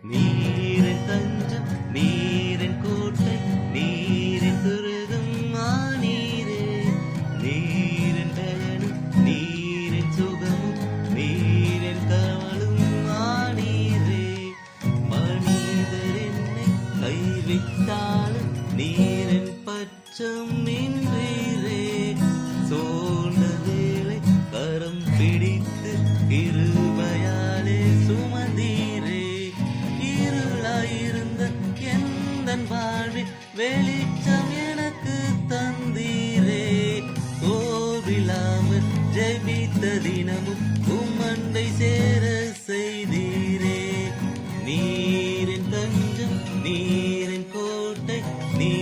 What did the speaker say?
நீரின் தஞ்சம் நீரின் கோட்டை நீரின் துருகம் நீரே நீரின் பயனும் நீரின் சுகமும் நீரின் கவலும் நீரே மனிதர் என்னை கைவிட்டாலும் நீரின் பச்சம் நின்றீரே சோழ்ந்த வேளை கரம் பிடித்து கிருபையாலே சுமந்தீரே இருளாயிருந்த எந்தன் வாழ்வில் வெளிச்சம் எனக்கு தந்தீரே கோவிலாமல் ஜெபித்த தினமும் உம்மண்டை சேர செய்தீரே நீரின் தஞ்சம் நீரின் கோட்டை நீ